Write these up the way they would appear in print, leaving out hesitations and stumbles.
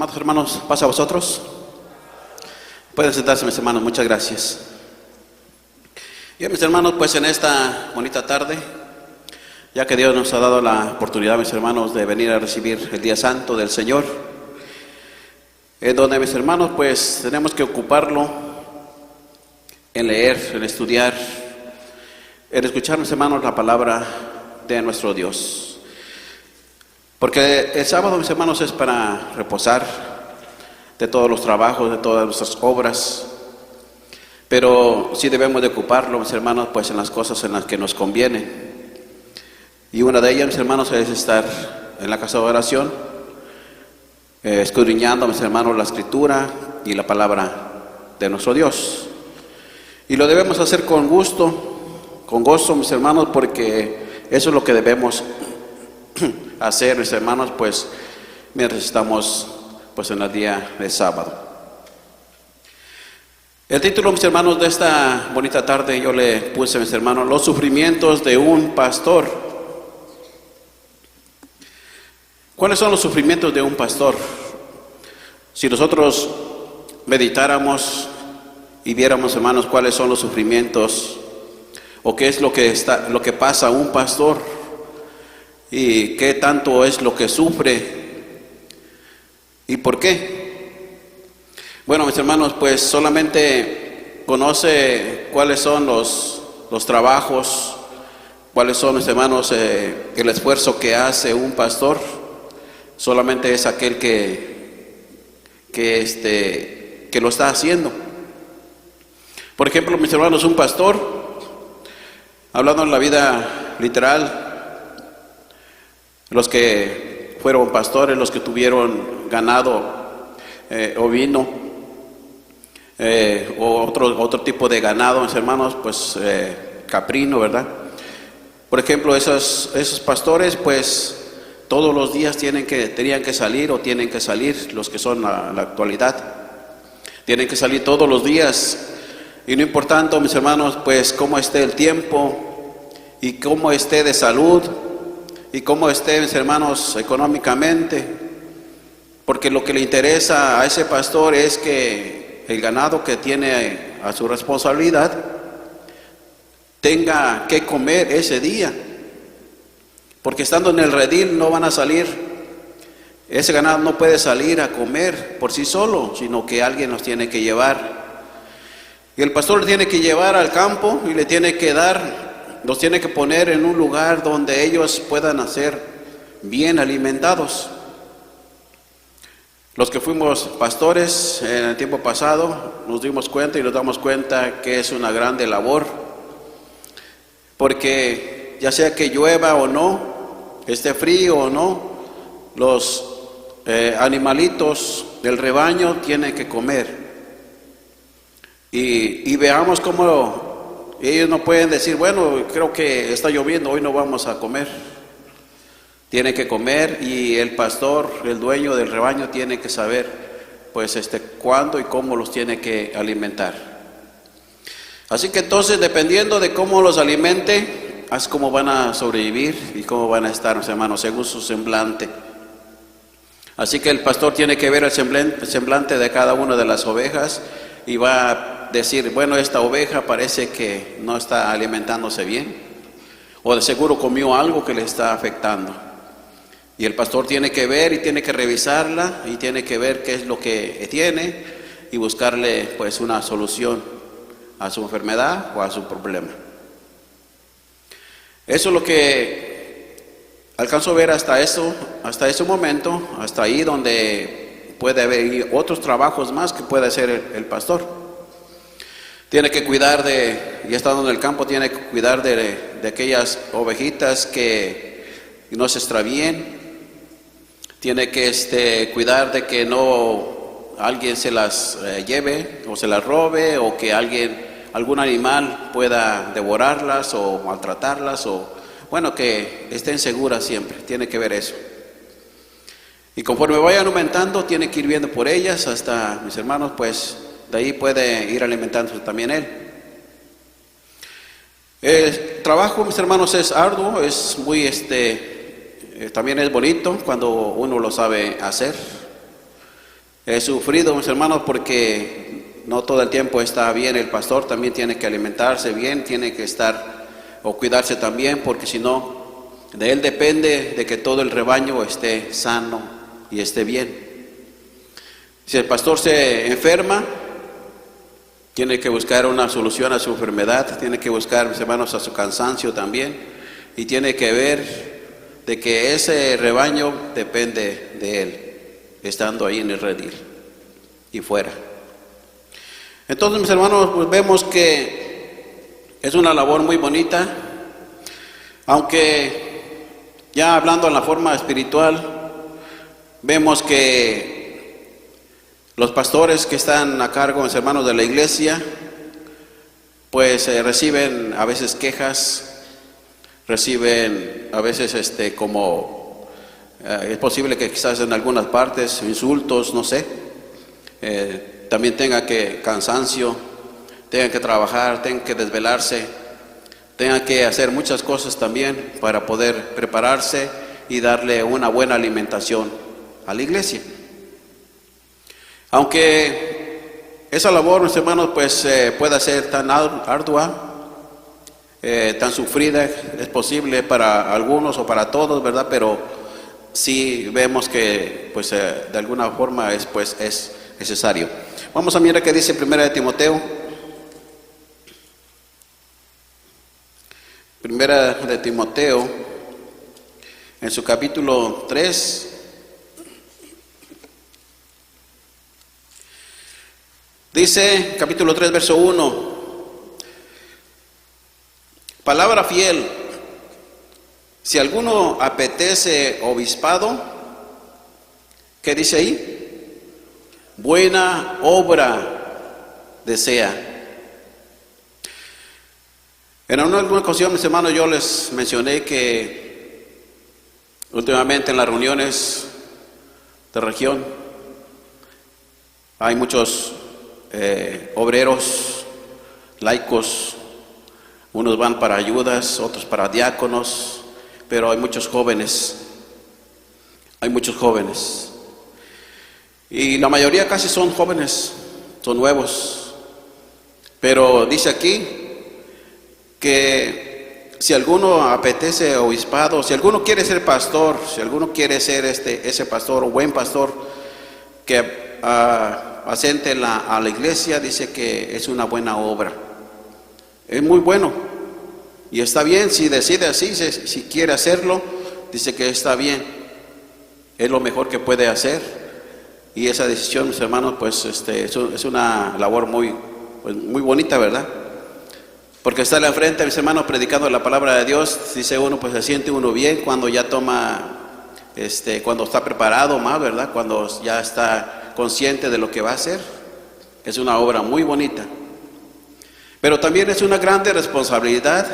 Amados hermanos, pasa a vosotros. Pueden sentarse, mis hermanos, muchas gracias. Bien, mis hermanos, pues en esta bonita tarde, ya que Dios nos ha dado la oportunidad, mis hermanos, de venir a recibir el día santo del Señor, en donde, mis hermanos, pues tenemos que ocuparlo en leer, en estudiar, en escuchar, mis hermanos, la palabra de nuestro Dios. Porque el sábado, mis hermanos, es para reposar de todos los trabajos, de todas nuestras obras. Pero sí debemos de ocuparlo, mis hermanos, pues en las cosas en las que nos conviene. Y una de ellas, mis hermanos, es estar en la casa de oración, escudriñando, mis hermanos, la Escritura y la palabra de nuestro Dios. Y lo debemos hacer con gusto, con gozo, mis hermanos, porque eso es lo que debemos hacer, mis hermanos, pues mientras estamos pues en el día de sábado. El título, mis hermanos, de esta bonita tarde yo le puse, mis hermanos, los sufrimientos de un pastor. ¿Cuáles son los sufrimientos de un pastor? Si nosotros meditáramos y viéramos, hermanos, cuáles son los sufrimientos o qué es lo que pasa a un pastor y qué tanto es lo que sufre y por qué. Bueno, mis hermanos, pues solamente conoce cuáles son los trabajos, cuáles son, mis hermanos, el esfuerzo que hace un pastor. Solamente es aquel que lo está haciendo. Por ejemplo, mis hermanos, un pastor, hablando en la vida literal, los que fueron pastores, los que tuvieron ganado ovino o otro tipo de ganado, mis hermanos, pues caprino, ¿verdad? Por ejemplo, esos pastores, pues todos los días tenían que salir los que son la actualidad, tienen que salir todos los días, y no importando, mis hermanos, pues cómo esté el tiempo y cómo esté de salud y cómo esté, mis hermanos, económicamente, porque lo que le interesa a ese pastor es que el ganado que tiene a su responsabilidad tenga que comer ese día, porque estando en el redil no van a salir, ese ganado no puede salir a comer por sí solo, sino que alguien los tiene que llevar, y el pastor le tiene que llevar al campo y le tiene que dar, los tiene que poner en un lugar donde ellos puedan ser bien alimentados. Los que fuimos pastores en el tiempo pasado nos dimos cuenta y nos damos cuenta que es una grande labor, porque ya sea que llueva o no, esté frío o no, los animalitos del rebaño tienen que comer. Y veamos cómo ellos no pueden decir, bueno, creo que está lloviendo, hoy no vamos a comer. Tienen que comer, y el pastor, el dueño del rebaño, tiene que saber pues cuándo y cómo los tiene que alimentar. Así que entonces, dependiendo de cómo los alimente, es cómo van a sobrevivir y cómo van a estar, mis hermanos, según su semblante. Así que el pastor tiene que ver el semblante de cada una de las ovejas y va a decir, bueno, esta oveja parece que no está alimentándose bien, o de seguro comió algo que le está afectando. Y el pastor tiene que ver y tiene que revisarla y tiene que ver qué es lo que tiene y buscarle pues una solución a su enfermedad o a su problema. Eso es lo que alcanzo a ver hasta ese momento, hasta ahí donde puede haber otros trabajos más que puede hacer el pastor. Tiene que cuidar y estando en el campo, tiene que cuidar de aquellas ovejitas que no se extravíen. Tiene que cuidar de que no alguien se las lleve o se las robe, o que algún animal pueda devorarlas o maltratarlas, o bueno, que estén seguras siempre. Tiene que ver eso. Y conforme vayan aumentando, tiene que ir viendo por ellas hasta, mis hermanos, pues de ahí puede ir alimentándose también él. El trabajo, mis hermanos, es arduo, es muy también es bonito cuando uno lo sabe hacer. He sufrido, mis hermanos, porque no todo el tiempo está bien. El pastor también tiene que alimentarse bien, tiene que estar o cuidarse también, porque si no, de él depende de que todo el rebaño esté sano y esté bien. Si el pastor se enferma, tiene que buscar una solución a su enfermedad, tiene que buscar, mis hermanos, a su cansancio también, y tiene que ver de que ese rebaño depende de él, estando ahí en el redil y fuera. Entonces, mis hermanos, pues vemos que es una labor muy bonita, aunque ya hablando en la forma espiritual, vemos que los pastores que están a cargo, mis hermanos, de la iglesia, pues reciben a veces quejas, reciben a veces es posible que quizás en algunas partes insultos, no sé, también tenga que cansancio, tengan que trabajar, tengan que desvelarse, tengan que hacer muchas cosas también para poder prepararse y darle una buena alimentación a la iglesia. Aunque esa labor, mis hermanos, pues pueda ser tan ardua, tan sufrida, es posible para algunos o para todos, ¿verdad? Pero sí vemos que, pues, de alguna forma es necesario. Vamos a mirar qué dice 1 de Timoteo. 1 de Timoteo, en su capítulo 3. Dice, capítulo 3, verso 1, palabra fiel, si alguno apetece obispado, ¿qué dice ahí? Buena obra desea. En alguna ocasión, mis hermanos, yo les mencioné que últimamente en las reuniones de región hay muchos obreros, laicos, unos van para ayudas, otros para diáconos, pero hay muchos jóvenes, y la mayoría casi son jóvenes, son nuevos, pero dice aquí que si alguno apetece obispado, si alguno quiere ser pastor, si alguno quiere ser ese pastor o buen pastor que asente a la iglesia, dice que es una buena obra, es muy bueno y está bien. Si decide así, si quiere hacerlo, dice que está bien, es lo mejor que puede hacer, y esa decisión, mis hermanos, pues es una labor muy bonita, ¿verdad? Porque estar al frente, mis hermanos, predicando la palabra de Dios, dice uno, pues se siente uno bien cuando ya toma, cuando está preparado más, ¿verdad? Cuando ya está consciente de lo que va a hacer. Es una obra muy bonita, pero también es una grande responsabilidad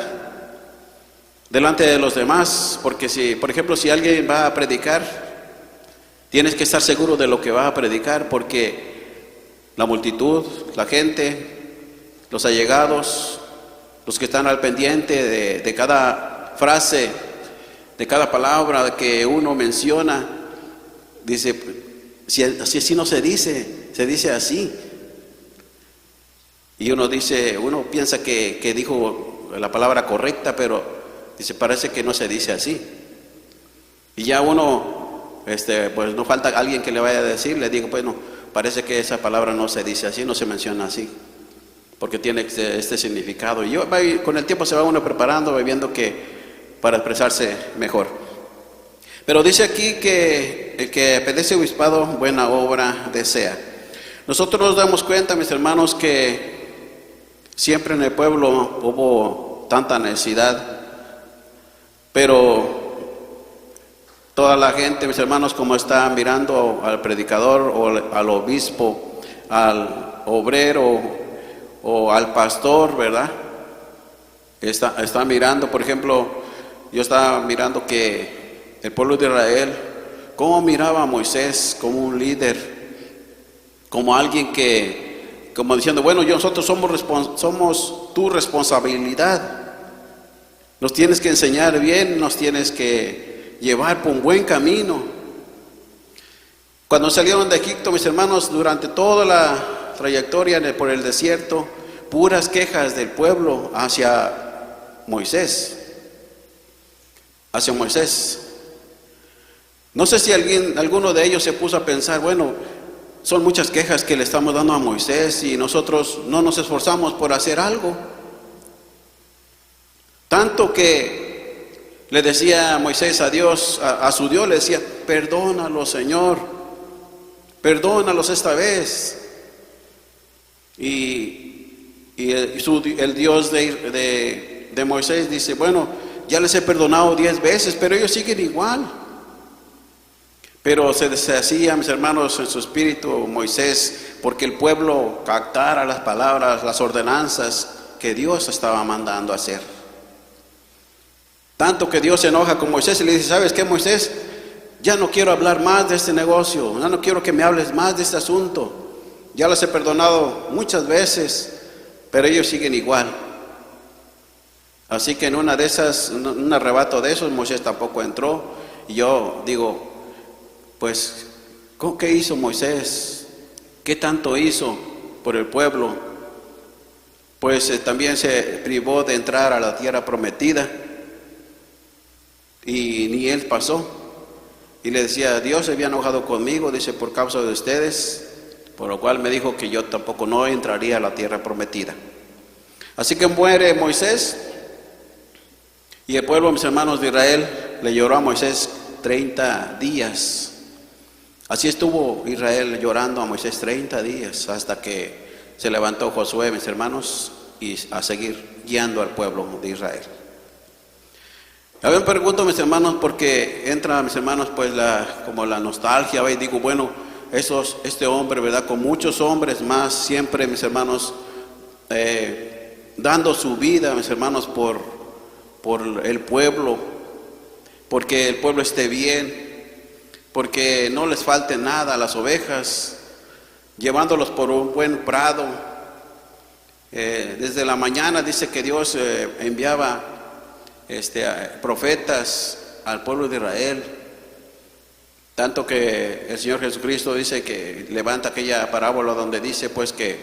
delante de los demás, porque si, por ejemplo, si alguien va a predicar, tienes que estar seguro de lo que va a predicar, porque la multitud, la gente, los allegados, los que están al pendiente de cada frase, de cada palabra que uno menciona, dice, si así no se dice así. Y uno piensa que dijo la palabra correcta, pero dice, parece que no se dice así. Y ya uno, pues no falta alguien que le vaya a decir, le digo, bueno, parece que esa palabra no se dice así, no se menciona así, porque tiene este significado. Y con el tiempo se va uno preparando, viendo que para expresarse mejor. Pero dice aquí que el que apetece obispado, buena obra desea. Nosotros nos damos cuenta, mis hermanos, que siempre en el pueblo hubo tanta necesidad, pero toda la gente, mis hermanos, como está mirando al predicador o al obispo, al obrero o al pastor, ¿verdad? Está mirando, por ejemplo, yo estaba mirando que el pueblo de Israel, cómo miraba a Moisés como un líder, como alguien que, como diciendo, bueno, nosotros somos tu responsabilidad, nos tienes que enseñar bien, nos tienes que llevar por un buen camino. Cuando salieron de Egipto, mis hermanos, durante toda la trayectoria por el desierto, puras quejas del pueblo hacia Moisés. Hacia Moisés. No sé si alguno de ellos se puso a pensar, bueno, son muchas quejas que le estamos dando a Moisés y nosotros no nos esforzamos por hacer algo. Tanto que le decía Moisés a Dios, a su Dios le decía, perdónalos, Señor, perdónalos esta vez. Y el Dios de Moisés dice, bueno, ya les he perdonado 10 veces, pero ellos siguen igual. Pero se deshacía, mis hermanos, en su espíritu Moisés, porque el pueblo captara las palabras, las ordenanzas que Dios estaba mandando hacer. Tanto que Dios se enoja con Moisés y le dice, ¿sabes qué, Moisés? Ya no quiero hablar más de este negocio, ya no quiero que me hables más de este asunto. Ya les he perdonado muchas veces, pero ellos siguen igual. Así que en una de esas, un arrebato de esos, Moisés tampoco entró. Y yo digo, pues, ¿qué hizo Moisés? ¿Qué tanto hizo por el pueblo? Pues también se privó de entrar a la tierra prometida. Y ni él pasó. Y le decía, Dios se había enojado conmigo, dice, por causa de ustedes, por lo cual me dijo que yo tampoco no entraría a la tierra prometida. Así que muere Moisés, y el pueblo, mis hermanos de Israel, le lloró a Moisés 30 días. Así estuvo Israel llorando a Moisés 30 días, hasta que se levantó Josué, mis hermanos, y a seguir guiando al pueblo de Israel. A ver, me pregunto, mis hermanos, porque entra, mis hermanos, pues como la nostalgia, y digo, bueno, este hombre, ¿verdad? Con muchos hombres más, siempre, mis hermanos, dando su vida, mis hermanos, por el pueblo, porque el pueblo esté bien, porque no les falte nada a las ovejas, llevándolos por un buen prado. Desde la mañana dice que Dios enviaba profetas al pueblo de Israel, tanto que el Señor Jesucristo dice que levanta aquella parábola donde dice pues que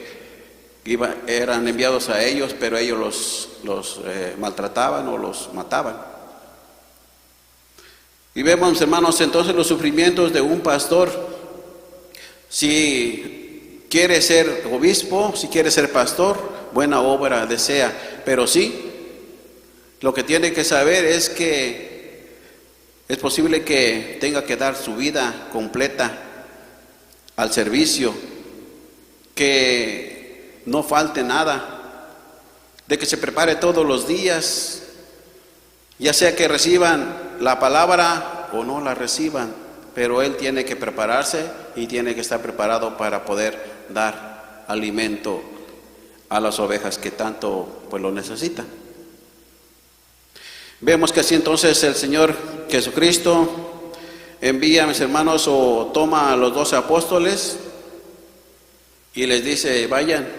eran enviados a ellos, pero ellos los maltrataban o los mataban. Y vemos, hermanos, entonces los sufrimientos de un pastor. Si quiere ser obispo, si quiere ser pastor, buena obra desea, pero sí, lo que tiene que saber es que es posible que tenga que dar su vida completa al servicio, que no falte nada, de que se prepare todos los días, ya sea que reciban la palabra o no la reciban, pero él tiene que prepararse y tiene que estar preparado para poder dar alimento a las ovejas que tanto pues lo necesitan. Vemos que así entonces el Señor Jesucristo envía, mis hermanos, o toma a los 12 apóstoles y les dice, vayan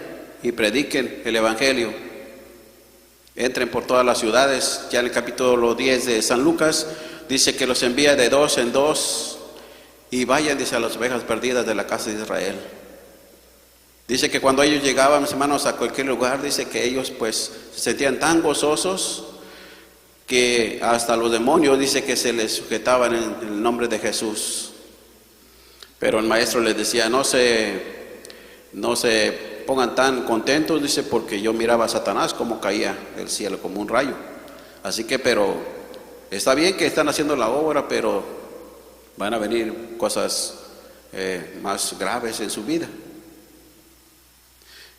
y prediquen el Evangelio. Entren por todas las ciudades. Ya en el capítulo 10 de San Lucas dice que los envía de 2 en 2 y vayan, dice, a las ovejas perdidas de la casa de Israel. Dice que cuando ellos llegaban, mis hermanos, a cualquier lugar, dice que ellos pues se sentían tan gozosos que hasta los demonios, dice, que se les sujetaban en el nombre de Jesús. Pero el maestro les decía, no se pongan tan contentos, dice, porque yo miraba a Satanás como caía del cielo como un rayo. Así que, pero está bien que están haciendo la obra, pero van a venir cosas más graves en su vida.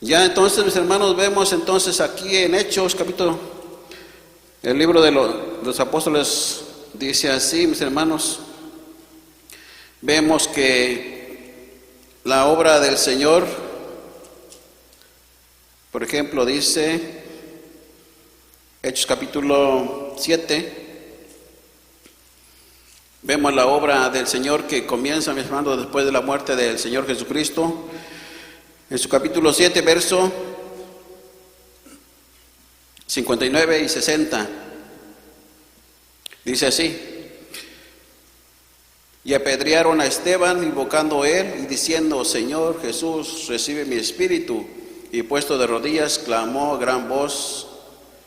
Ya entonces, mis hermanos, vemos entonces aquí en Hechos capítulo, el libro de los apóstoles dice así, mis hermanos, vemos que la obra del Señor, por ejemplo, dice Hechos capítulo 7, vemos la obra del Señor que comienza, mis hermanos, después de la muerte del Señor Jesucristo. En su capítulo 7, verso 59 y 60, dice así: Y apedrearon a Esteban, invocando él y diciendo: Señor Jesús, recibe mi espíritu. Y puesto de rodillas, clamó a gran voz: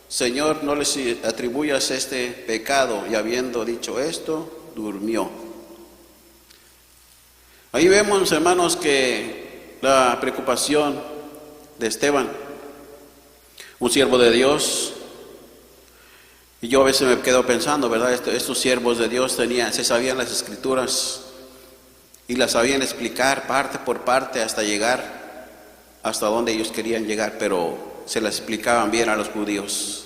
Señor, no les atribuyas este pecado. Y habiendo dicho esto, durmió. Ahí vemos, hermanos, que la preocupación de Esteban, un siervo de Dios. Y yo a veces me quedo pensando, ¿verdad? Estos siervos de Dios se sabían las escrituras y las sabían explicar parte por parte hasta llegar hasta donde ellos querían llegar, pero se las explicaban bien a los judíos.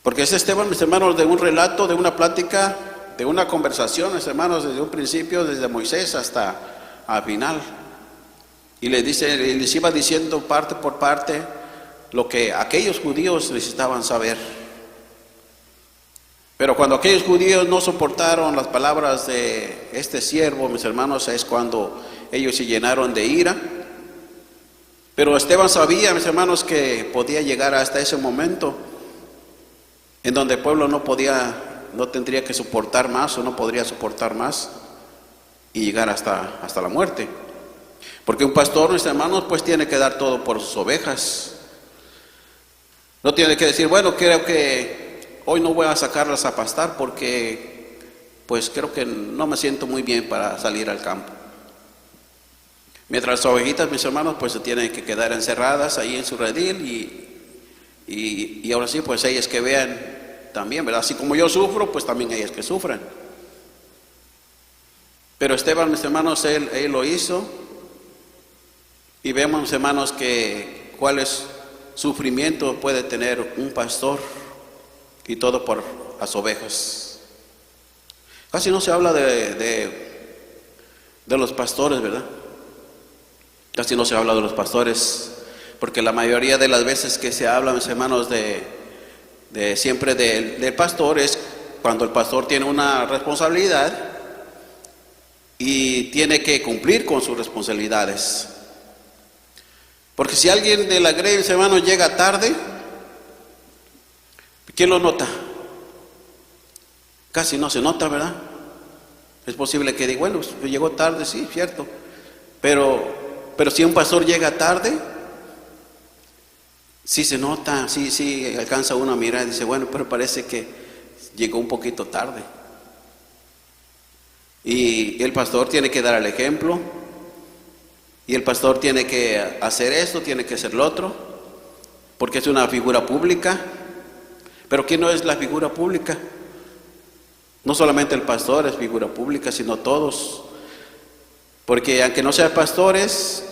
Porque es Esteban, mis hermanos, de un relato, de una plática, de una conversación, mis hermanos, desde un principio, desde Moisés hasta al final. Y les iba diciendo parte por parte lo que aquellos judíos necesitaban saber. Pero cuando aquellos judíos no soportaron las palabras de este siervo, mis hermanos, es cuando ellos se llenaron de ira. Pero Esteban sabía, mis hermanos, que podía llegar hasta ese momento en donde el pueblo no tendría que soportar más o no podría soportar más y llegar hasta la muerte. Porque un pastor, mis hermanos, pues tiene que dar todo por sus ovejas. No tiene que decir, bueno, creo que hoy no voy a sacarlas a pastar porque pues creo que no me siento muy bien para salir al campo. Mientras las ovejitas, mis hermanos, pues se tienen que quedar encerradas ahí en su redil y ahora sí, pues ellas que vean también, ¿verdad? Así como yo sufro, pues también ellas que sufran. Pero Esteban, mis hermanos, él lo hizo y vemos, mis hermanos, que cuáles sufrimiento puede tener un pastor. Y todo por las ovejas. Casi no se habla de los pastores, ¿verdad? Casi no se habla de los pastores, porque la mayoría de las veces que se habla, mis hermanos, siempre del pastor es cuando el pastor tiene una responsabilidad y tiene que cumplir con sus responsabilidades. Porque si alguien de la grey, mis hermanos, llega tarde, ¿quién lo nota? Casi no se nota, ¿verdad? Es posible que diga, bueno, llegó tarde, sí, cierto. Pero si un pastor llega tarde, sí se nota, sí alcanza uno a mirar y dice, bueno, pero parece que llegó un poquito tarde. Y el pastor tiene que dar el ejemplo. Y el pastor tiene que hacer esto, tiene que hacer lo otro, porque es una figura pública. Pero ¿quién no es la figura pública? No solamente el pastor es figura pública, sino todos. Porque aunque no sean pastores,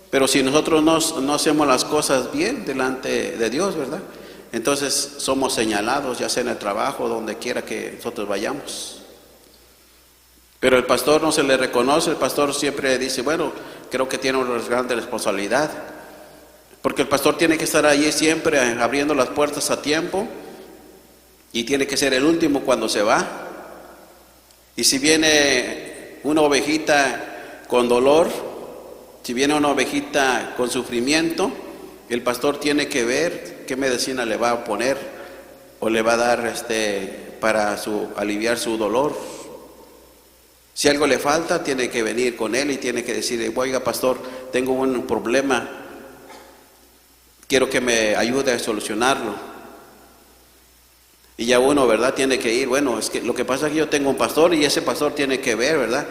pero si nosotros no hacemos las cosas bien delante de Dios, ¿verdad? Entonces somos señalados, ya sea en el trabajo, donde quiera que nosotros vayamos. Pero el pastor no se le reconoce, el pastor siempre dice, bueno, creo que tiene una grande responsabilidad. Porque el pastor tiene que estar allí siempre abriendo las puertas a tiempo. Y tiene que ser el último cuando se va. Y si viene una ovejita con dolor, si viene una ovejita con sufrimiento, el pastor tiene que ver qué medicina le va a poner o le va a dar para aliviar su dolor. Si algo le falta, tiene que venir con él y tiene que decirle, oiga pastor, tengo un problema, quiero que me ayude a solucionarlo. Y ya uno, ¿verdad? Tiene que ir, bueno, es que lo que pasa es que yo tengo un pastor y ese pastor tiene que ver, ¿verdad?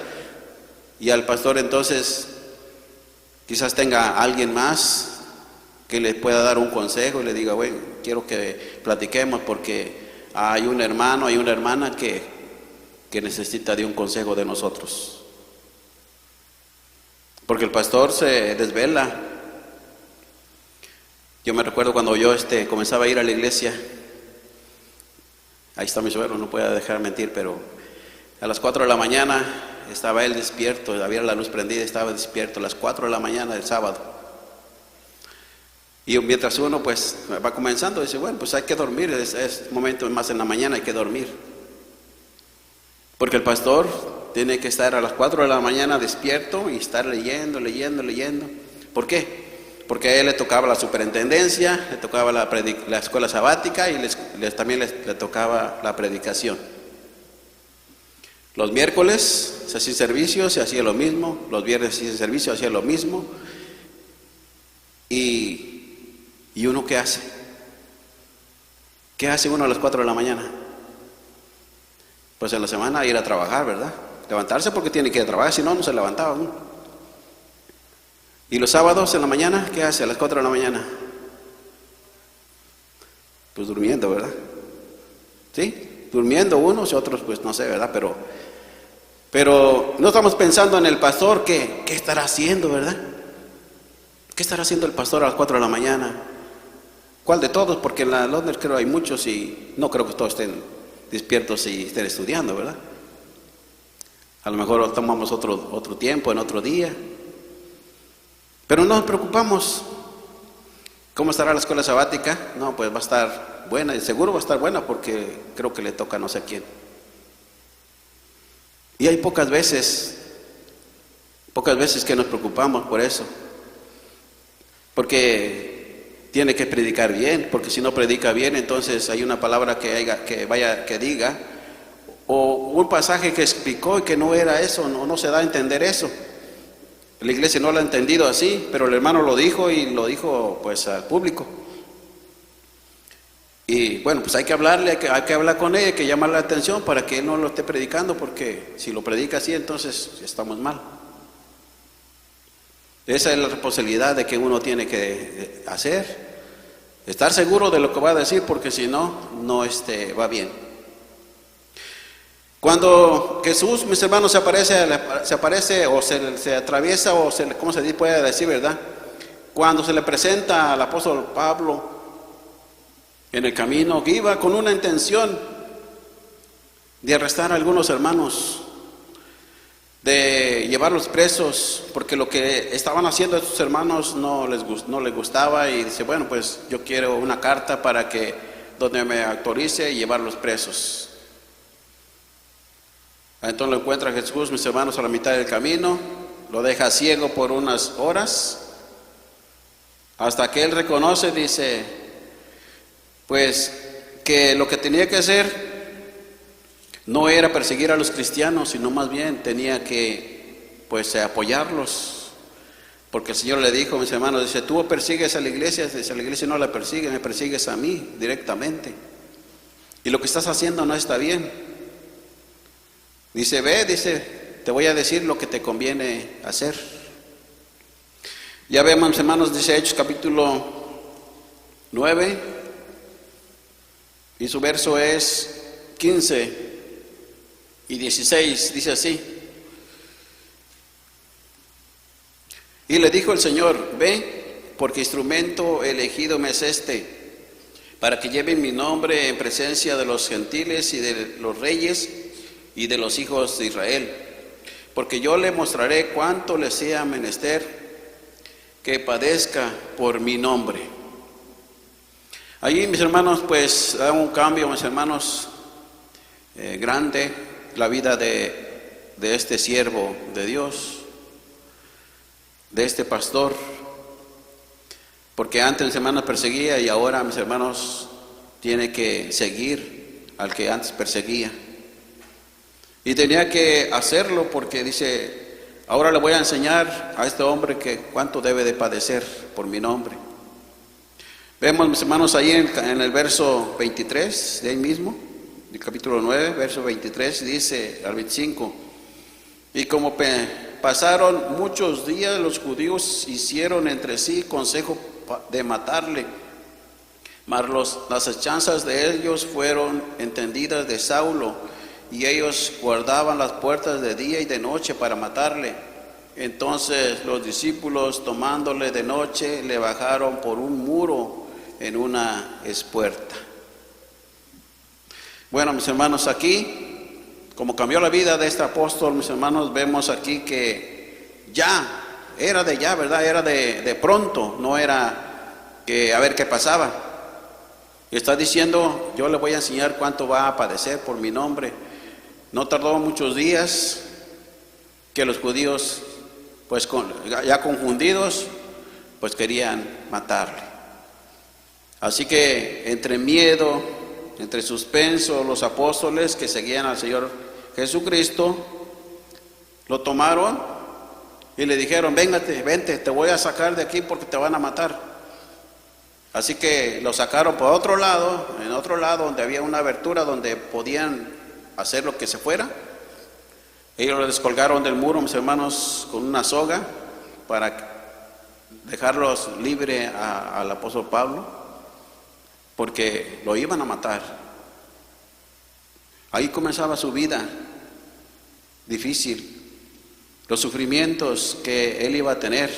Y al pastor entonces quizás tenga alguien más que le pueda dar un consejo y le diga, bueno, quiero que platiquemos porque hay un hermano, hay una hermana que necesita de un consejo de nosotros. Porque el pastor se desvela. Yo me recuerdo cuando yo comenzaba a ir a la iglesia. Ahí está mi suegro, no puedo dejar mentir, pero a las 4 de la mañana estaba él despierto, había la luz prendida, estaba despierto a las 4 de la mañana del sábado. Y mientras uno pues va comenzando, dice, bueno, pues hay que dormir, es momento más en la mañana, hay que dormir. Porque el pastor tiene que estar a las 4 de la mañana despierto y estar leyendo. ¿Por qué? Porque a él le tocaba la superintendencia, le tocaba la escuela sabática y también le tocaba la predicación. Los miércoles se hacía servicio, se hacía lo mismo. Los viernes se hacía servicio, se hacía lo mismo. ¿Y uno qué hace? ¿Qué hace uno a las 4 de la mañana? Pues en la semana ir a trabajar, ¿verdad? Levantarse porque tiene que ir a trabajar, si no, no se levantaba uno. ¿Y los sábados en la mañana? ¿Qué hace a las 4 de la mañana? Pues durmiendo, ¿verdad? ¿Sí? Durmiendo unos y otros, pues no sé, ¿verdad? Pero no estamos pensando en el pastor, ¿qué estará haciendo, verdad? ¿Qué estará haciendo el pastor a las 4 de la mañana? ¿Cuál de todos? Porque en la Londres creo hay muchos y no creo que todos estén despiertos y estén estudiando, ¿verdad? A lo mejor tomamos otro tiempo, en otro día. Pero no nos preocupamos. ¿Cómo estará la escuela sabática? No, pues va a estar buena, y seguro va a estar buena porque creo que le toca a no sé quién. Y hay pocas veces que nos preocupamos por eso. Porque tiene que predicar bien, porque si no predica bien, entonces hay una palabra que diga, o un pasaje que explicó y que no era eso, no se da a entender eso. La iglesia no lo ha entendido así, pero el hermano lo dijo y lo dijo pues al público. Y bueno, pues hay que hablarle, hay que hablar con él, hay que llamarle la atención para que él no lo esté predicando, porque si lo predica así, entonces estamos mal. Esa es la responsabilidad de que uno tiene que hacer, estar seguro de lo que va a decir, porque si no, no va bien. Cuando Jesús, mis hermanos, se aparece o se atraviesa, o ¿cómo se puede decir, verdad? Cuando se le presenta al apóstol Pablo en el camino, que iba con una intención de arrestar a algunos hermanos, de llevarlos presos, porque lo que estaban haciendo estos hermanos no les gustaba, y dice, bueno, pues yo quiero una carta para que donde me autorice llevarlos presos. Entonces lo encuentra Jesús, mis hermanos, a la mitad del camino, lo deja ciego por unas horas, hasta que él reconoce, dice, pues que lo que tenía que hacer no era perseguir a los cristianos, sino más bien tenía que pues apoyarlos, porque el Señor le dijo, mis hermanos, dice, tú persigues a la iglesia, dice, a la iglesia no la persigue, me persigues a mí directamente, y lo que estás haciendo no está bien. Dice, dice, te voy a decir lo que te conviene hacer. Ya vemos, mis hermanos, dice Hechos capítulo 9, y su verso es 15 y 16, dice así. Y le dijo el Señor, ve, porque instrumento elegido me es para que lleve mi nombre en presencia de los gentiles y de los reyes y de los hijos de Israel, porque yo le mostraré cuánto le sea menester que padezca por mi nombre. Allí, mis hermanos, pues da un cambio, mis hermanos, grande, la vida de este siervo de Dios, de este pastor, porque antes, mis hermanos, perseguía, y ahora, mis hermanos, tiene que seguir al que antes perseguía. Y tenía que hacerlo porque dice, ahora le voy a enseñar a este hombre que cuánto debe de padecer por mi nombre. Vemos, mis hermanos, ahí en el verso 23 de ahí mismo, del capítulo 9, verso 23, dice al 25, y como pasaron muchos días, los judíos hicieron entre sí consejo de matarle, mas las hechanzas de ellos fueron entendidas de Saulo, y ellos guardaban las puertas de día y de noche para matarle. Entonces los discípulos, tomándole de noche, le bajaron por un muro en una espuerta. Bueno, mis hermanos, aquí, como cambió la vida de este apóstol, mis hermanos, vemos aquí que era de ya, ¿verdad? Era de pronto, no era que a ver qué pasaba. Y está diciendo, yo le voy a enseñar cuánto va a padecer por mi nombre. No tardó muchos días que los judíos, pues ya confundidos, pues querían matarle. Así que entre miedo, entre suspenso, los apóstoles que seguían al Señor Jesucristo, lo tomaron y le dijeron, vente, te voy a sacar de aquí porque te van a matar. Así que lo sacaron por otro lado, en otro lado donde había una abertura donde podían hacer lo que se fuera. Ellos lo descolgaron del muro, mis hermanos, con una soga para dejarlos libre al apóstol Pablo, porque lo iban a matar. Ahí comenzaba su vida difícil, los sufrimientos que él iba a tener.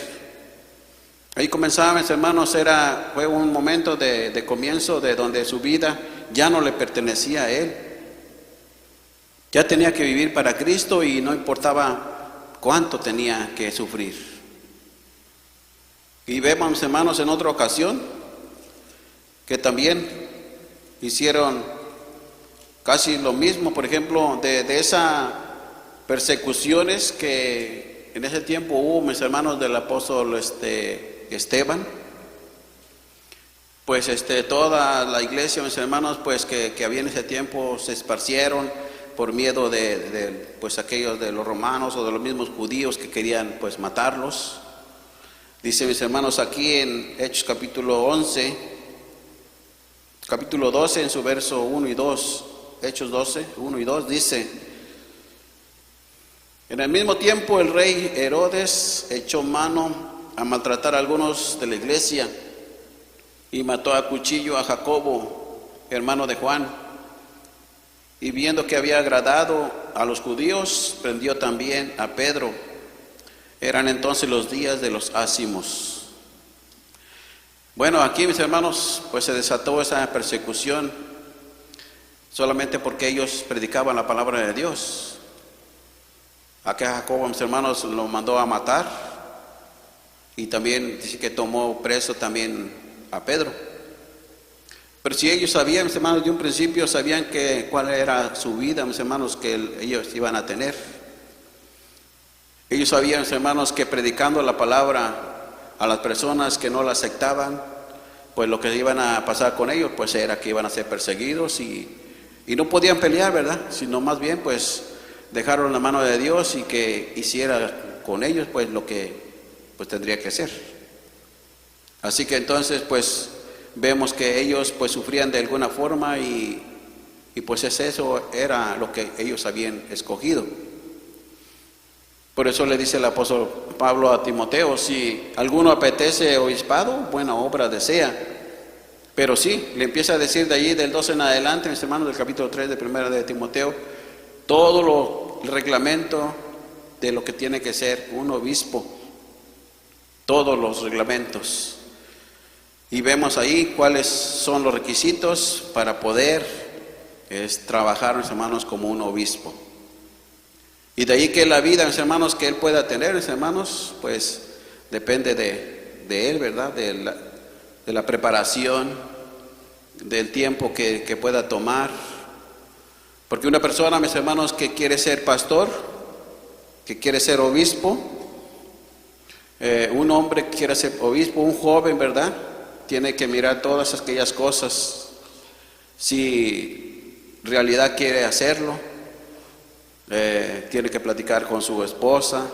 Ahí comenzaba, mis hermanos, fue un momento de comienzo de donde su vida ya no le pertenecía a él. Ya tenía que vivir para Cristo y no importaba cuánto tenía que sufrir. Y vemos, mis hermanos, en otra ocasión que también hicieron casi lo mismo, por ejemplo, de esas persecuciones que en ese tiempo hubo, mis hermanos, del apóstol Esteban. Pues toda la iglesia, mis hermanos, pues que había en ese tiempo se esparcieron por miedo pues aquellos de los romanos o de los mismos judíos que querían pues matarlos. Dice, mis hermanos, aquí en Hechos capítulo 11, capítulo 12, en su verso 1 y 2, Hechos 12, 1 y 2, dice: en el mismo tiempo el rey Herodes echó mano a maltratar a algunos de la iglesia y mató a cuchillo a Jacobo, hermano de Juan. Y viendo que había agradado a los judíos, prendió también a Pedro. Eran entonces los días de los ázimos. Bueno, aquí, mis hermanos, pues se desató esa persecución solamente porque ellos predicaban la palabra de Dios. Aquí a Jacobo, mis hermanos, lo mandó a matar, y también dice que tomó preso también a Pedro. Pero si ellos sabían, mis hermanos, de un principio sabían cuál era su vida, mis hermanos, que ellos iban a tener. Ellos sabían, mis hermanos, que predicando la palabra a las personas que no la aceptaban, pues lo que iban a pasar con ellos, pues era que iban a ser perseguidos y no podían pelear, ¿verdad? Sino más bien, pues dejaron la mano de Dios y que hiciera con ellos, pues lo que pues tendría que hacer. Así que entonces, pues vemos que ellos pues sufrían de alguna forma y pues eso era lo que ellos habían escogido. Por eso le dice el apóstol Pablo a Timoteo: si alguno apetece obispado, buena obra desea. Pero sí, le empieza a decir de allí del 12 en adelante, mis hermanos, del capítulo 3 de primera de Timoteo, todo el reglamento de lo que tiene que ser un obispo, todos los reglamentos. Y vemos ahí cuáles son los requisitos para poder trabajar, mis hermanos, como un obispo. Y de ahí que la vida, mis hermanos, que él pueda tener, mis hermanos, pues depende de él, ¿verdad? De la preparación, del tiempo que pueda tomar. Porque una persona, mis hermanos, que quiere ser pastor, que quiere ser obispo, un hombre que quiere ser obispo, un joven, ¿verdad?, tiene que mirar todas aquellas cosas, si en realidad quiere hacerlo. Tiene que platicar con su esposa,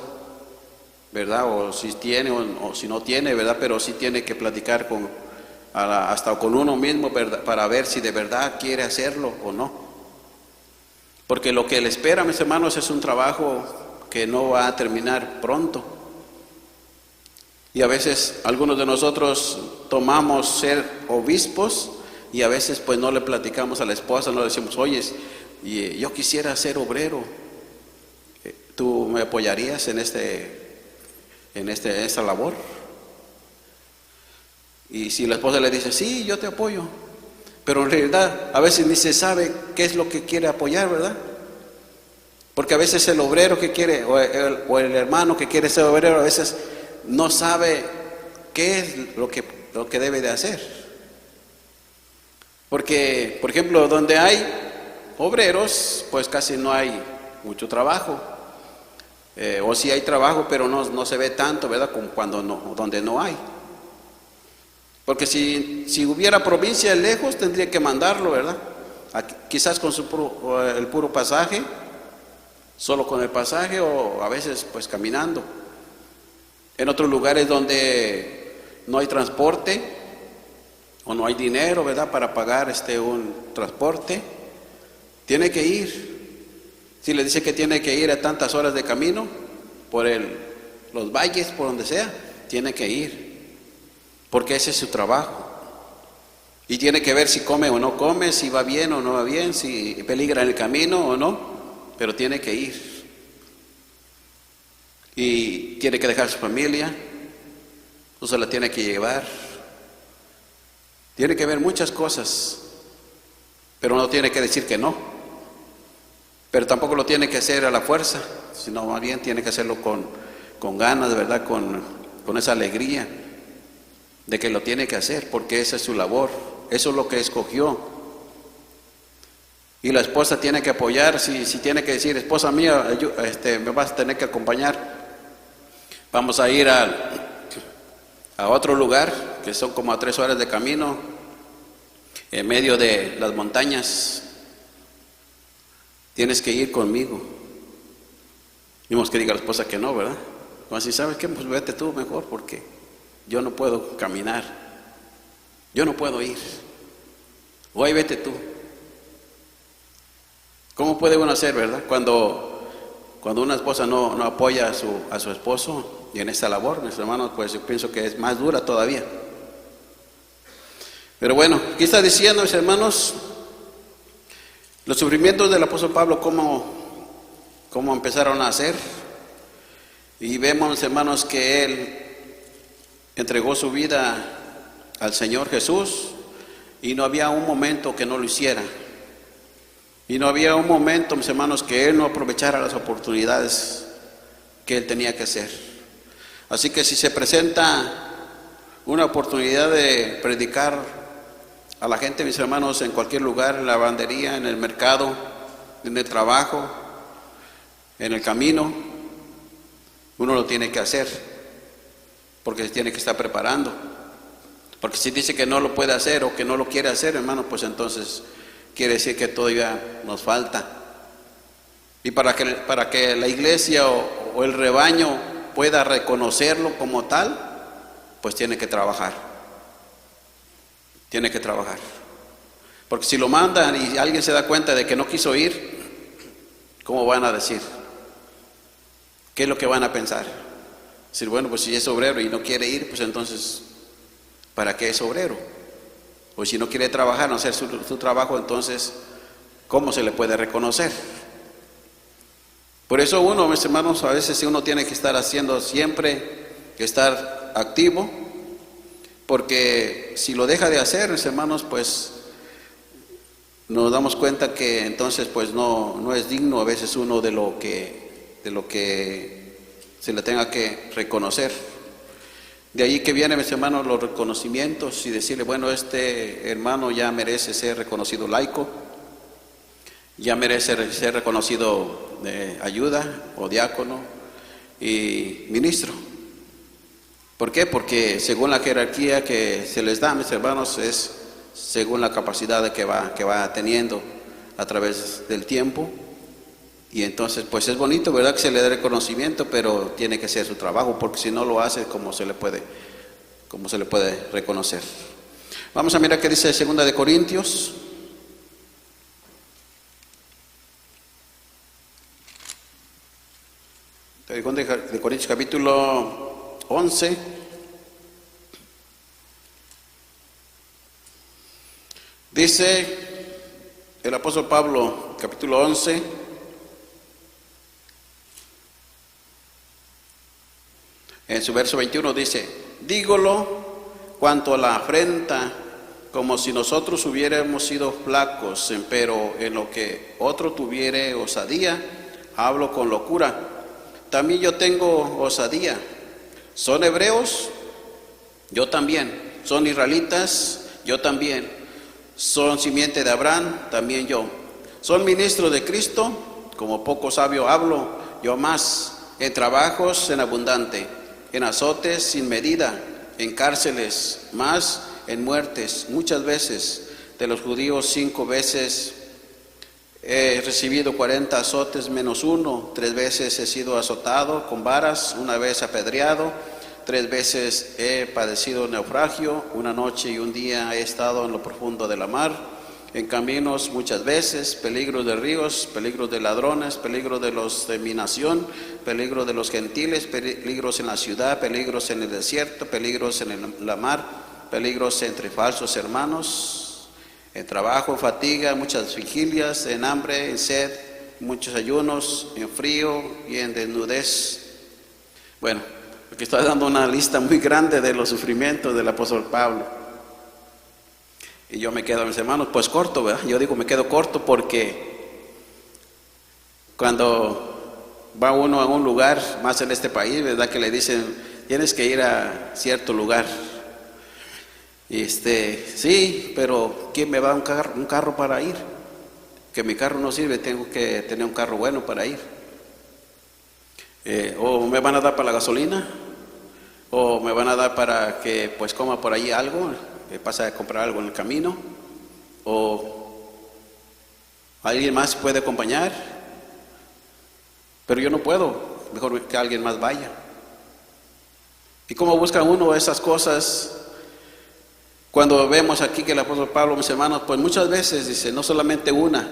¿verdad? O si tiene o si no tiene, ¿verdad? Pero sí tiene que platicar hasta con uno mismo, ¿verdad?, para ver si de verdad quiere hacerlo o no. Porque lo que le espera, mis hermanos, es un trabajo que no va a terminar pronto. Y a veces algunos de nosotros tomamos ser obispos y a veces pues no le platicamos a la esposa, no le decimos: oye, yo quisiera ser obrero, ¿tú me apoyarías en esta labor? Y si la esposa le dice: sí, yo te apoyo, pero en realidad a veces ni se sabe qué es lo que quiere apoyar, ¿verdad? Porque a veces el obrero que quiere, o el hermano que quiere ser obrero, a veces no sabe qué es lo que debe de hacer. Porque, por ejemplo, donde hay obreros, pues casi no hay mucho trabajo. O sí hay trabajo, pero no se ve tanto, ¿verdad?, como donde no hay. Porque si hubiera provincia lejos, tendría que mandarlo, ¿verdad? Quizás con el puro pasaje, solo con el pasaje o a veces pues caminando. En otros lugares donde no hay transporte o no hay dinero, ¿verdad?, para pagar un transporte, tiene que ir. Si le dice que tiene que ir a tantas horas de camino por los valles, por donde sea, tiene que ir, porque ese es su trabajo. Y tiene que ver si come o no come, si va bien o no va bien, si peligra en el camino o no, pero tiene que ir. Y tiene que dejar su familia, o se la tiene que llevar. Tiene que ver muchas cosas, pero no tiene que decir que no. Pero tampoco lo tiene que hacer a la fuerza, sino más bien tiene que hacerlo con ganas, de verdad, con esa alegría de que lo tiene que hacer, porque esa es su labor, eso es lo que escogió. Y la esposa tiene que apoyar, si tiene que decir, esposa mía, me vas a tener que acompañar, vamos a ir a otro lugar, que son como a 3 horas de camino, en medio de las montañas, tienes que ir conmigo. Vimos que diga la esposa que no, ¿verdad? Como si sabes qué, pues vete tú mejor, porque yo no puedo caminar, yo no puedo ir, o ahí vete tú. ¿Cómo puede uno hacer, verdad? Cuando una esposa no apoya a su esposo y en esta labor, mis hermanos, pues yo pienso que es más dura todavía. Pero bueno, aquí está diciendo, mis hermanos, los sufrimientos del apóstol Pablo, cómo empezaron a hacer. Y vemos, mis hermanos, que él entregó su vida al Señor Jesús y no había un momento que no lo hiciera. Y no había un momento, mis hermanos, que él no aprovechara las oportunidades que él tenía que hacer. Así que si se presenta una oportunidad de predicar a la gente, mis hermanos, en cualquier lugar, en la lavandería, en el mercado, en el trabajo, en el camino, uno lo tiene que hacer, porque se tiene que estar preparando. Porque si dice que no lo puede hacer o que no lo quiere hacer, hermano, pues entonces quiere decir que todavía nos falta. Y para que la iglesia o el rebaño pueda reconocerlo como tal, pues tiene que trabajar. Tiene que trabajar. Porque si lo mandan y alguien se da cuenta de que no quiso ir, ¿cómo van a decir? ¿Qué es lo que van a pensar? Decir, bueno, pues si es obrero y no quiere ir, pues entonces, ¿para qué es obrero? O si no quiere trabajar, no hacer su trabajo, entonces, ¿cómo se le puede reconocer? Por eso uno, mis hermanos, a veces uno tiene que estar haciendo siempre, que estar activo, porque si lo deja de hacer, mis hermanos, pues nos damos cuenta que entonces pues no es digno a veces uno de lo que se le tenga que reconocer. De ahí que vienen, mis hermanos, los reconocimientos y decirle, bueno, este hermano ya merece ser reconocido laico, ya merece ser reconocido de ayuda o diácono y ministro. ¿Por qué? Porque según la jerarquía que se les da, mis hermanos, es según la capacidad que va teniendo a través del tiempo. Y entonces, pues es bonito, ¿verdad?, que se le dé reconocimiento, pero tiene que ser su trabajo, porque si no lo hace, ¿cómo se le puede reconocer? Vamos a mirar qué dice 2 de Corintios. De Corintios capítulo 11. Dice el apóstol Pablo, capítulo 11, en su verso 21 dice, dígolo cuanto a la afrenta, como si nosotros hubiéramos sido flacos, empero en lo que otro tuviere osadía, hablo con locura. También yo tengo osadía. ¿Son hebreos? Yo también. ¿Son israelitas? Yo también. ¿Son simiente de Abraham? También yo. ¿Son ministros de Cristo? Como poco sabio hablo, yo más. En trabajos en abundante, en azotes sin medida, en cárceles, más en muertes, muchas veces. De los judíos 5 veces He recibido 40 azotes menos uno, 3 veces he sido azotado con varas, 1 vez apedreado, 3 veces he padecido naufragio, 1 noche y 1 día he estado en lo profundo de la mar, en caminos muchas veces, peligros de ríos, peligros de ladrones, peligros de los de mi nación, peligros de los gentiles, peligros en la ciudad, peligros en el desierto, peligros en la mar, peligros entre falsos hermanos, en trabajo, en fatiga, muchas vigilias, en hambre, en sed, muchos ayunos, en frío y en desnudez. Bueno, aquí estoy dando una lista muy grande de los sufrimientos del apóstol Pablo. Y yo me quedo, mis hermanos, pues corto, ¿verdad? Yo digo, me quedo corto porque cuando va uno a un lugar, más en este país, ¿verdad? Que le dicen, tienes que ir a cierto lugar. Y sí, pero ¿quién me va a dar un carro para ir? Que mi carro no sirve, tengo que tener un carro bueno para ir. O me van a dar para la gasolina, o me van a dar para que pues coma por ahí algo, que pasa a comprar algo en el camino, o alguien más puede acompañar, pero yo no puedo, mejor que alguien más vaya. ¿Y cómo busca uno esas cosas? Cuando vemos aquí que el apóstol Pablo, mis hermanos, pues muchas veces dice, no solamente una,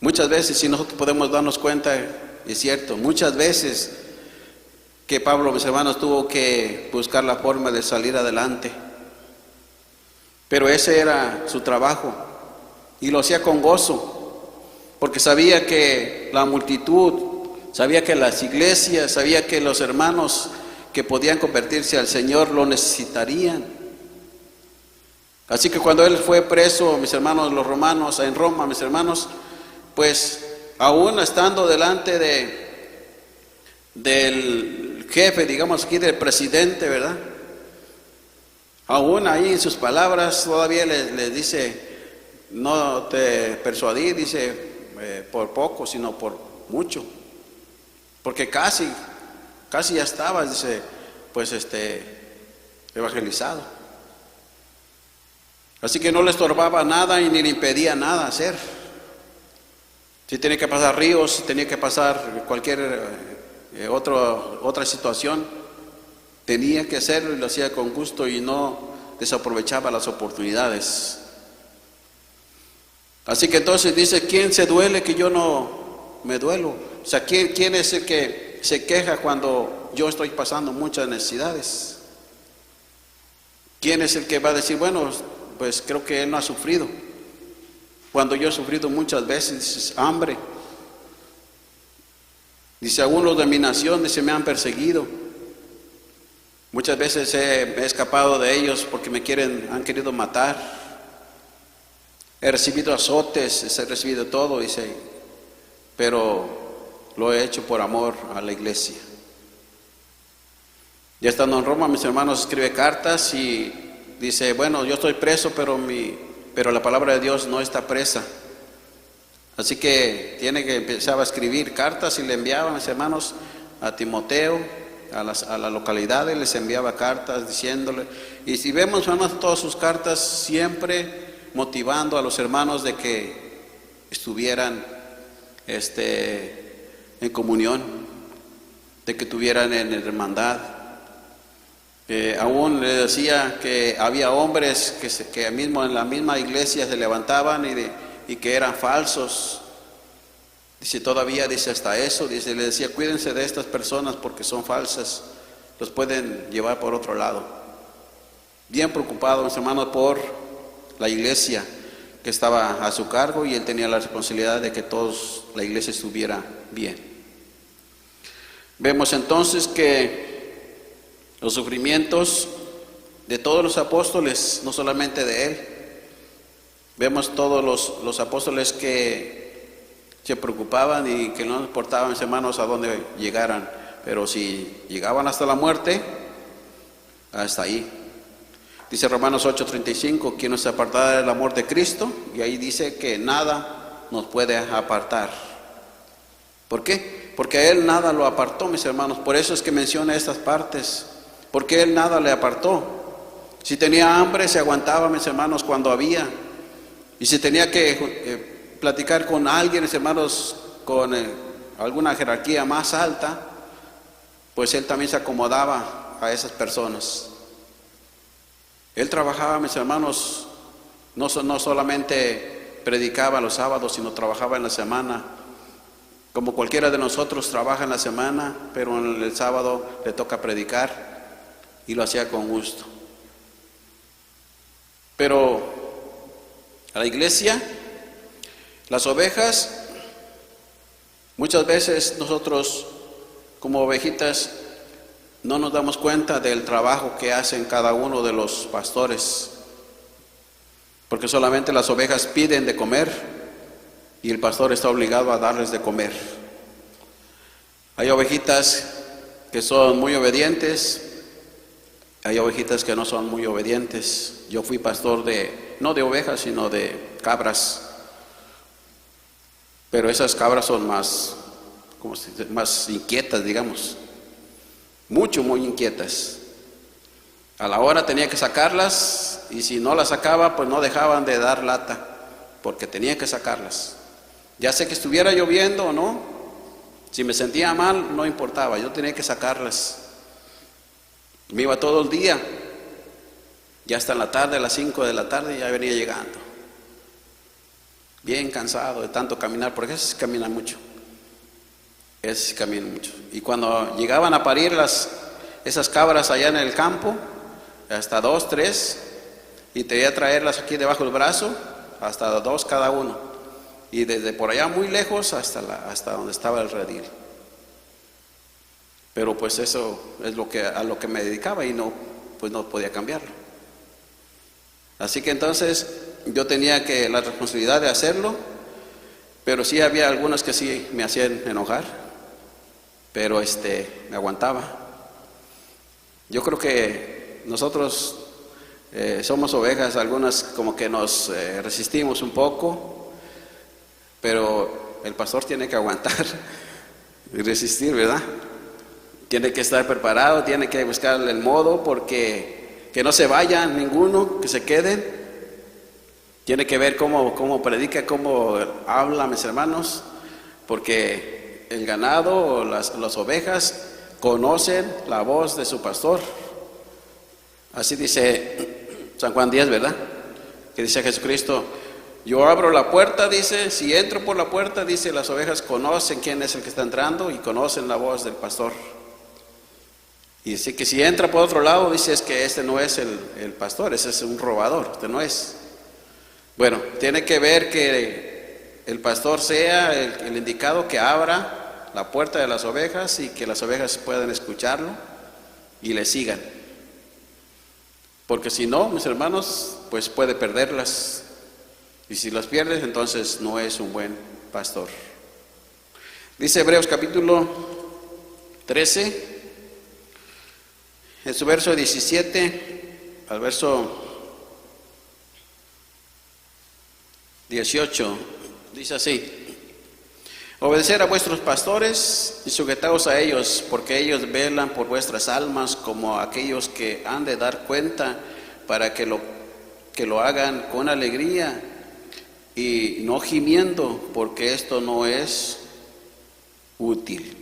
muchas veces, si nosotros podemos darnos cuenta, es cierto, muchas veces que Pablo, mis hermanos, tuvo que buscar la forma de salir adelante. Pero ese era su trabajo y lo hacía con gozo, porque sabía que la multitud, sabía que las iglesias, sabía que los hermanos que podían convertirse al Señor lo necesitarían. Así que cuando él fue preso, mis hermanos, los romanos, en Roma, mis hermanos, pues aún estando delante del jefe, digamos aquí, del presidente, ¿verdad? Aún ahí en sus palabras todavía les dice, no te persuadí, dice, por poco, sino por mucho. Porque casi ya estabas, dice, pues evangelizado. Así que no le estorbaba nada y ni le impedía nada hacer. Si tenía que pasar ríos, si tenía que pasar cualquier otra situación, tenía que hacerlo y lo hacía con gusto y no desaprovechaba las oportunidades. Así que entonces dice, ¿quién se duele que yo no me duelo? O sea, ¿quién es el que se queja cuando yo estoy pasando muchas necesidades? ¿Quién es el que va a decir, bueno, pues creo que él no ha sufrido? Cuando yo he sufrido muchas veces, dice, hambre. Dice, algunos de mi nación se me han perseguido. Muchas veces he escapado de ellos porque han querido matar. He recibido azotes, he recibido todo, dice, pero lo he hecho por amor a la iglesia. Ya estando en Roma, mis hermanos, escribe cartas y dice, bueno, yo estoy preso, pero la palabra de Dios no está presa. Así que empezaba a escribir cartas y le enviaba, mis hermanos, a Timoteo, a las localidades, les enviaba cartas diciéndole, y si vemos, hermanos, todas sus cartas siempre motivando a los hermanos de que estuvieran en comunión, de que tuvieran en hermandad. Aún le decía que había hombres que mismo en la misma iglesia se levantaban y que eran falsos. Dice, todavía dice hasta eso, dice, le decía, cuídense de estas personas porque son falsas, los pueden llevar por otro lado. Bien preocupado, mis hermanos, por la iglesia que estaba a su cargo y él tenía la responsabilidad de que la iglesia estuviera bien. Vemos entonces que los sufrimientos de todos los apóstoles, no solamente de él, vemos todos los apóstoles que se preocupaban y que no importaban, mis hermanos, a dónde llegaran, pero si llegaban hasta la muerte, hasta ahí. Dice Romanos 8:35, quien nos apartará del amor de Cristo, y ahí dice que nada nos puede apartar. ¿Por qué? Porque a él nada lo apartó, mis hermanos. Por eso es que menciona estas partes, porque él nada le apartó. Si tenía hambre, se aguantaba, mis hermanos, cuando había. Y si tenía que platicar con alguien, mis hermanos, con alguna jerarquía más alta, pues él también se acomodaba a esas personas. Él trabajaba, mis hermanos, no solamente predicaba los sábados, sino trabajaba en la semana. Como cualquiera de nosotros trabaja en la semana, pero en el sábado le toca predicar y lo hacía con gusto. Pero a la iglesia, las ovejas, muchas veces nosotros como ovejitas no nos damos cuenta del trabajo que hacen cada uno de los pastores, porque solamente las ovejas piden de comer y el pastor está obligado a darles de comer. Hay ovejitas que son muy obedientes, hay ovejitas que no son muy obedientes. Yo fui pastor no de ovejas, sino de cabras, pero esas cabras son más inquietas, digamos, muy inquietas. A la hora tenía que sacarlas, y si no las sacaba, pues no dejaban de dar lata, porque tenía que sacarlas. Ya sé que estuviera lloviendo o no, si me sentía mal, no importaba, yo tenía que sacarlas. Me iba todo el día, ya hasta en la tarde, a las 5 de la tarde, ya venía llegando. Bien cansado de tanto caminar, porque eso sí camina mucho. Eso sí camina mucho. Y cuando llegaban a parir esas cabras allá en el campo, hasta 2, 3, y te iba a traerlas aquí debajo del brazo, hasta 2 cada uno. Y desde por allá muy lejos hasta donde estaba el redil. Pero pues eso es a lo que me dedicaba y no podía cambiarlo. Así que entonces yo tenía la responsabilidad de hacerlo, pero sí había algunas que sí me hacían enojar, pero me aguantaba. Yo creo que nosotros somos ovejas, algunas como que nos resistimos un poco, pero el pastor tiene que aguantar y resistir, ¿verdad? Tiene que estar preparado, tiene que buscar el modo, porque que no se vayan ninguno, que se queden. Tiene que ver cómo predica, cómo habla, mis hermanos, porque el ganado o las ovejas conocen la voz de su pastor. Así dice San Juan 10, ¿verdad? Que dice Jesucristo: yo abro la puerta, dice, si entro por la puerta, dice, las ovejas conocen quién es el que está entrando y conocen la voz del pastor. Y dice que si entra por otro lado, dice, es que este no es el pastor, ese es un robador, este no es. Bueno, tiene que ver que el pastor sea el indicado que abra la puerta de las ovejas y que las ovejas puedan escucharlo y le sigan. Porque si no, mis hermanos, pues puede perderlas. Y si las pierdes, entonces no es un buen pastor. Dice Hebreos capítulo 13, en su verso 17 al verso 18, dice así: obedecer a vuestros pastores y sujetaos a ellos, porque ellos velan por vuestras almas como aquellos que han de dar cuenta, para que lo hagan con alegría y no gimiendo, porque esto no es útil.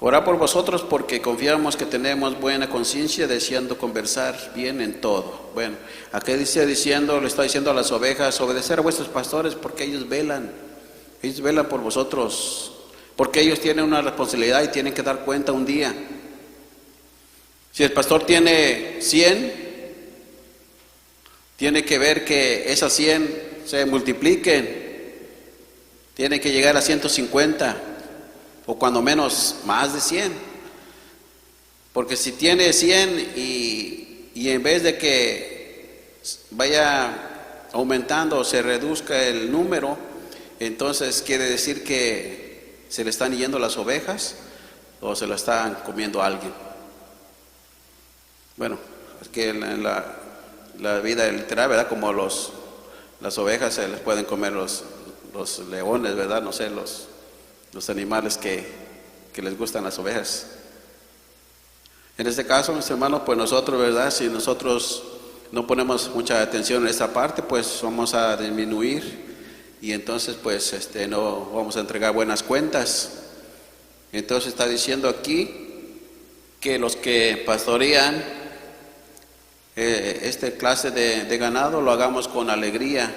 Orad por vosotros, porque confiamos que tenemos buena conciencia, deseando conversar bien en todo. Bueno, aquí le está diciendo a las ovejas: obedecer a vuestros pastores, porque ellos velan por vosotros, porque ellos tienen una responsabilidad y tienen que dar cuenta un día. Si el pastor tiene 100, tiene que ver que esas 100 se multipliquen, tiene que llegar a 150, o cuando menos más de 100, porque si tiene 100 y en vez de que vaya aumentando o se reduzca el número, entonces quiere decir que se le están yendo las ovejas o se lo están comiendo a alguien. Bueno, es que en la vida literal, ¿verdad? Como las ovejas se les pueden comer los leones, ¿verdad? No sé, los animales que les gustan las ovejas. En este caso, mis hermanos, pues nosotros, ¿verdad? Si nosotros no ponemos mucha atención en esta parte, pues vamos a disminuir y entonces pues no vamos a entregar buenas cuentas. Entonces está diciendo aquí que los que pastorean esta clase de ganado lo hagamos con alegría.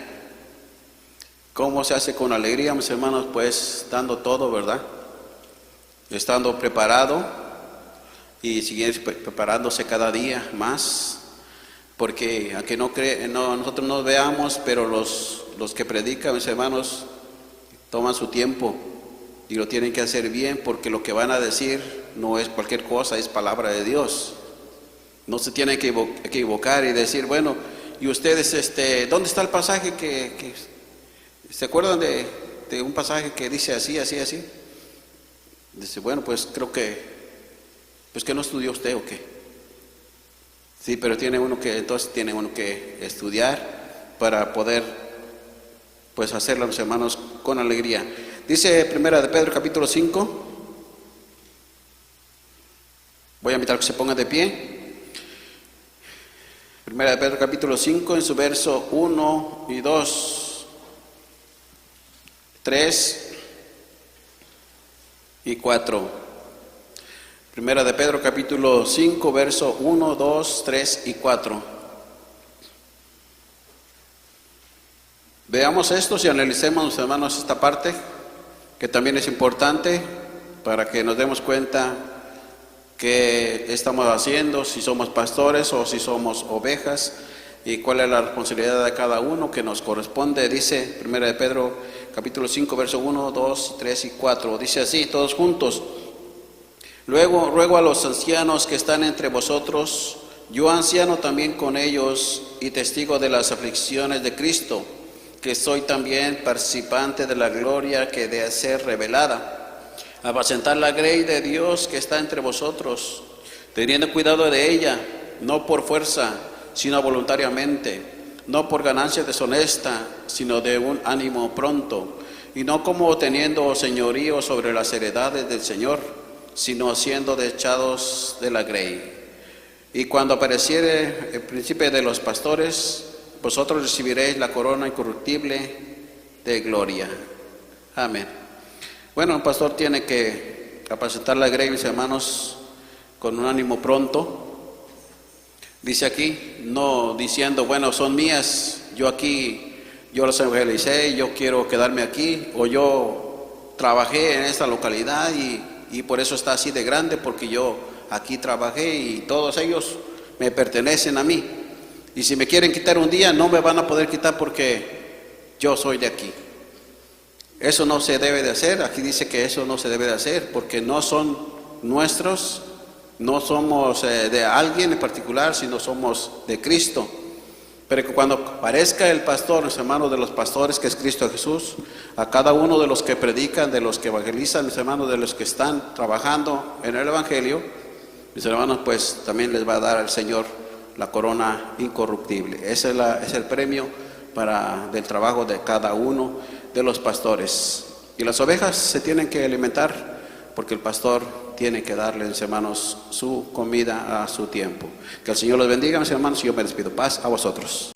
¿Cómo se hace con alegría, mis hermanos? Pues dando todo, ¿verdad? Estando preparado y siguiendo preparándose cada día más, porque aunque nosotros no veamos, pero los que predican, mis hermanos, toman su tiempo y lo tienen que hacer bien, porque lo que van a decir no es cualquier cosa, es palabra de Dios. No se tienen que equivocar y decir, bueno, y ustedes, ¿dónde está el pasaje que se acuerdan de un pasaje que dice así, así, así? Dice, bueno, pues creo que no estudió usted o qué. Sí, pero entonces tiene uno que estudiar para poder pues hacerlo, mis hermanos, con alegría. Dice Primera de Pedro capítulo 5. Voy a invitar a que se pongan de pie. Primera de Pedro capítulo 5 en su verso 1 y 2, 3 y 4. Primera de Pedro capítulo 5 verso 1, 2, 3 y 4. Veamos esto y analicemos, mis hermanos, esta parte que también es importante para que nos demos cuenta qué estamos haciendo, si somos pastores o si somos ovejas, y cuál es la responsabilidad de cada uno que nos corresponde. Dice Primera de Pedro capítulo 5 verso 1, 2, 3 y 4. Dice así, todos juntos: Luego ruego a los ancianos que están entre vosotros, yo anciano también con ellos y testigo de las aflicciones de Cristo, que soy también participante de la gloria que de ser revelada, apacentar la grey de Dios que está entre vosotros, teniendo cuidado de ella, no por fuerza, sino voluntariamente, no por ganancia deshonesta, sino de un ánimo pronto, y no como teniendo señorío sobre las heredades del Señor, sino siendo desechados de la grey. Y cuando apareciere el príncipe de los pastores, vosotros recibiréis la corona incorruptible de gloria. Amén. Bueno, un pastor tiene que apacentar la grey, mis hermanos, con un ánimo pronto. Dice aquí, no diciendo, bueno, son mías, yo las evangelicé, yo quiero quedarme aquí, o yo trabajé en esta localidad y por eso está así de grande, porque yo aquí trabajé y todos ellos me pertenecen a mí. Y si me quieren quitar un día, no me van a poder quitar porque yo soy de aquí. Eso no se debe de hacer. Aquí dice que eso no se debe de hacer, porque no son nuestros, no somos de alguien en particular, sino somos de Cristo. Pero que cuando aparezca el pastor, los hermanos de los pastores, que es Cristo Jesús, a cada uno de los que predican, de los que evangelizan, mis hermanos, de los que están trabajando en el Evangelio, mis hermanos, pues también les va a dar al Señor la corona incorruptible. Ese es el premio del trabajo de cada uno de los pastores. Y las ovejas se tienen que alimentar, porque el pastor tiene que darles, hermanos, su comida a su tiempo. Que el Señor los bendiga, mis hermanos, y yo me despido. Paz a vosotros.